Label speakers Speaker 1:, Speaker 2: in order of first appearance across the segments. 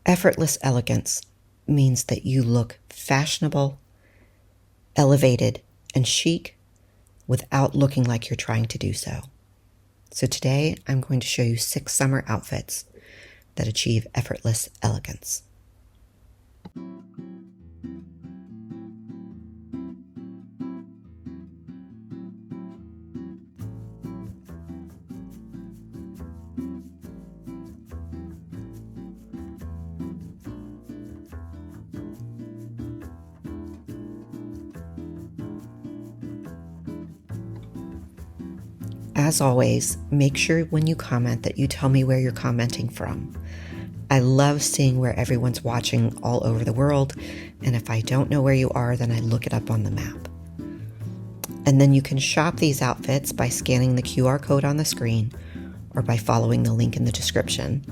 Speaker 1: Effortless elegance means that you look fashionable, elevated, and chic without looking like you're trying to do so. So today I'm going to show you 6 summer outfits that achieve effortless elegance. As always, make sure when you comment that you tell me where you're commenting from. I love seeing where everyone's watching all over the world, and if I don't know where you are, then I look it up on the map. And then you can shop these outfits by scanning the QR code on the screen or by following the link in the description.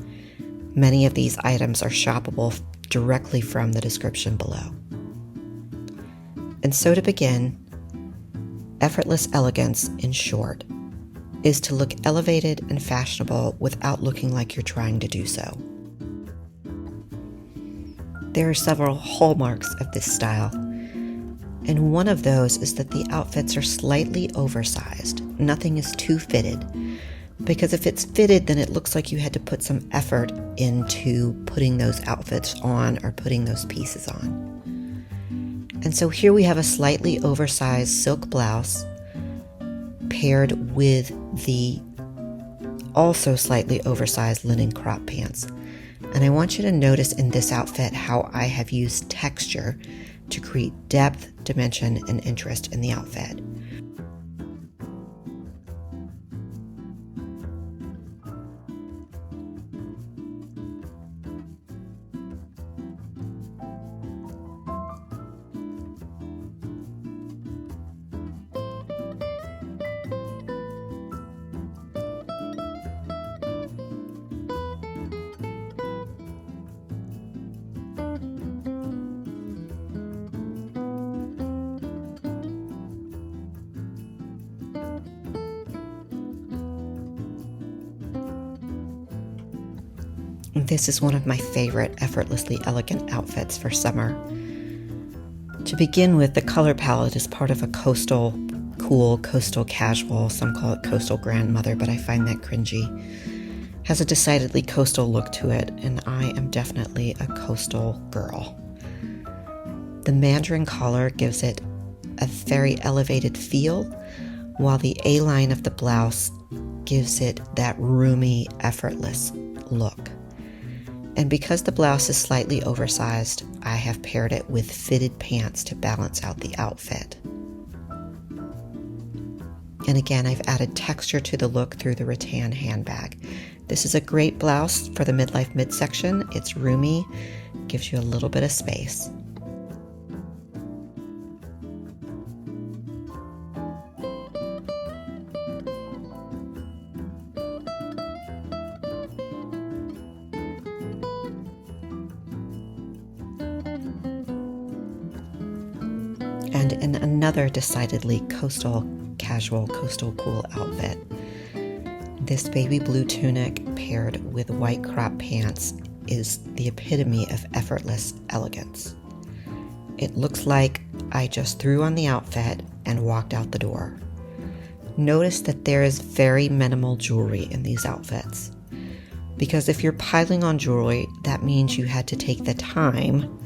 Speaker 1: Many of these items are shoppable directly from the description below. And so to begin, effortless elegance, in short, is to look elevated and fashionable without looking like you're trying to do so. There are several hallmarks of this style, and one of those is that the outfits are slightly oversized. Nothing is too fitted, because if it's fitted, then it looks like you had to put some effort into putting those outfits on or putting those pieces on. And so here we have a slightly oversized silk blouse paired with the also slightly oversized linen crop pants. And I want you to notice in this outfit how I have used texture to create depth, dimension, and interest in the outfit. This is one of my favorite effortlessly elegant outfits for summer. To begin with, the color palette is part of a coastal cool, coastal casual. Some call it coastal grandmother, but I find that cringy. Has a decidedly coastal look to it, and I am definitely a coastal girl. The mandarin collar gives it a very elevated feel, while the A-line of the blouse gives it that roomy, effortless look. And because the blouse is slightly oversized, I have paired it with fitted pants to balance out the outfit. And again, I've added texture to the look through the rattan handbag. This is a great blouse for the midlife midsection. It's roomy, gives you a little bit of space. And in another decidedly coastal casual, coastal cool outfit, this baby blue tunic paired with white crop pants is the epitome of effortless elegance. It looks like I just threw on the outfit and walked out the door. Notice that there is very minimal jewelry in these outfits, because if you're piling on jewelry, that means you had to take the time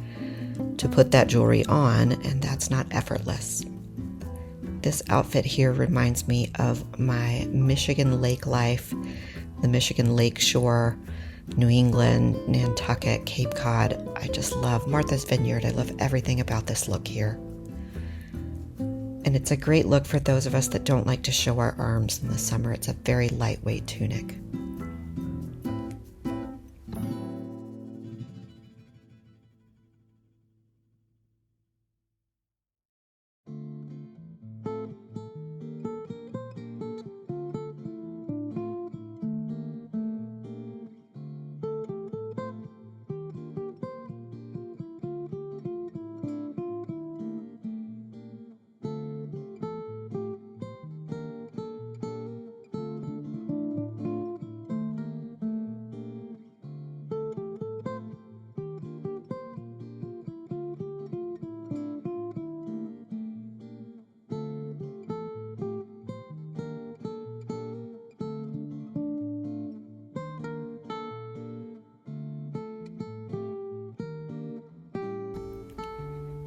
Speaker 1: to put that jewelry on, and that's not effortless. This outfit here reminds me of my Michigan lake life, the Michigan lake shore, New England, Nantucket, Cape Cod. I just love Martha's Vineyard. I love everything about this look here. And it's a great look for those of us that don't like to show our arms in the summer. It's a very lightweight tunic.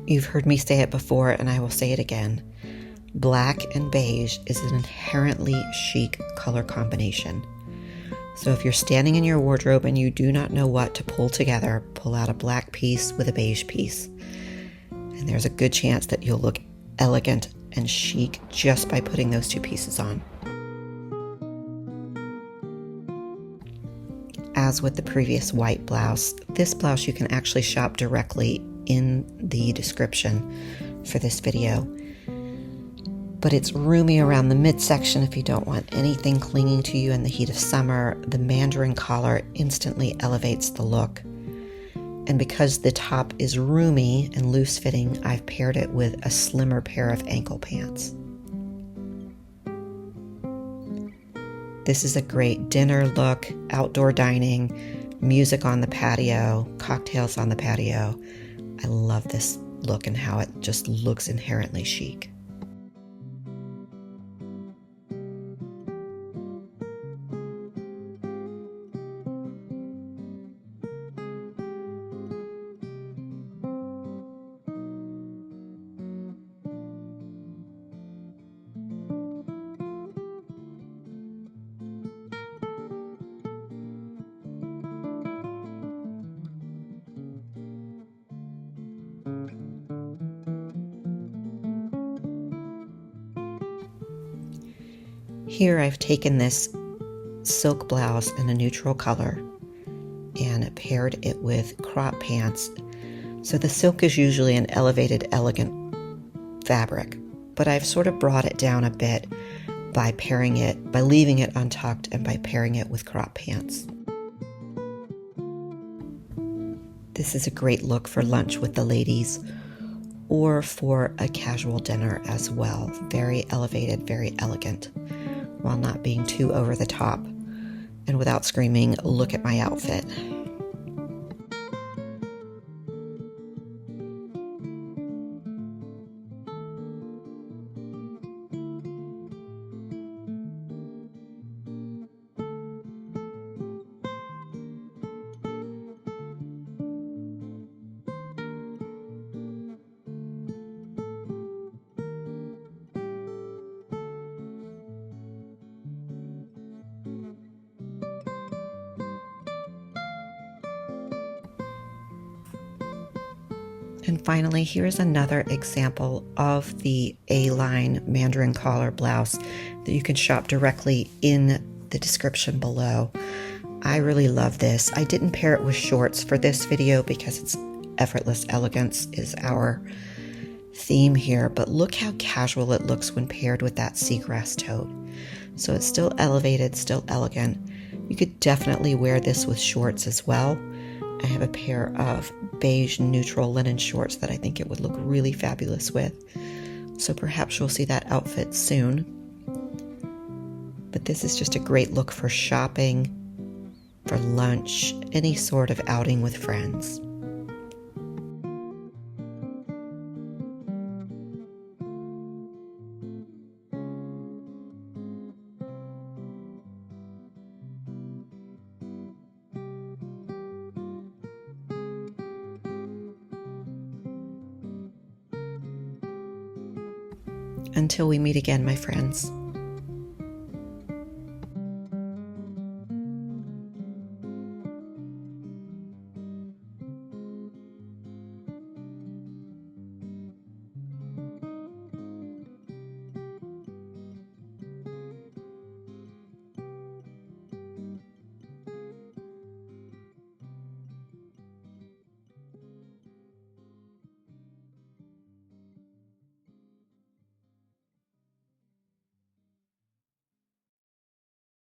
Speaker 1: You've heard me say it before, and I will say it again. Black and beige is an inherently chic color combination. So if you're standing in your wardrobe and you do not know what to pull together, pull out a black piece with a beige piece. And there's a good chance that you'll look elegant and chic just by putting those two pieces on. As with the previous white blouse, this blouse you can actually shop directly in the description for this video. But it's roomy around the midsection if you don't want anything clinging to you in the heat of summer. The mandarin collar instantly elevates the look. And because the top is roomy and loose fitting, I've paired it with a slimmer pair of ankle pants. This is a great dinner look, outdoor dining, music on the patio, cocktails on the patio. I love this look and how it just looks inherently chic. Here I've taken this silk blouse in a neutral color and paired it with crop pants. So the silk is usually an elevated, elegant fabric, but I've sort of brought it down a bit by leaving it untucked and by pairing it with crop pants. This is a great look for lunch with the ladies or for a casual dinner as well. Very elevated, very elegant, while not being too over the top and without screaming, "Look at my outfit." And finally, here's another example of the A-line mandarin collar blouse that you can shop directly in the description below. I really love this. I didn't pair it with shorts for this video because it's effortless elegance is our theme here, but look how casual it looks when paired with that seagrass tote. So it's still elevated, still elegant. You could definitely wear this with shorts as well. I have a pair of beige neutral linen shorts that I think it would look really fabulous with. So perhaps you'll see that outfit soon. But this is just a great look for shopping, for lunch, any sort of outing with friends. Until we meet again, my friends.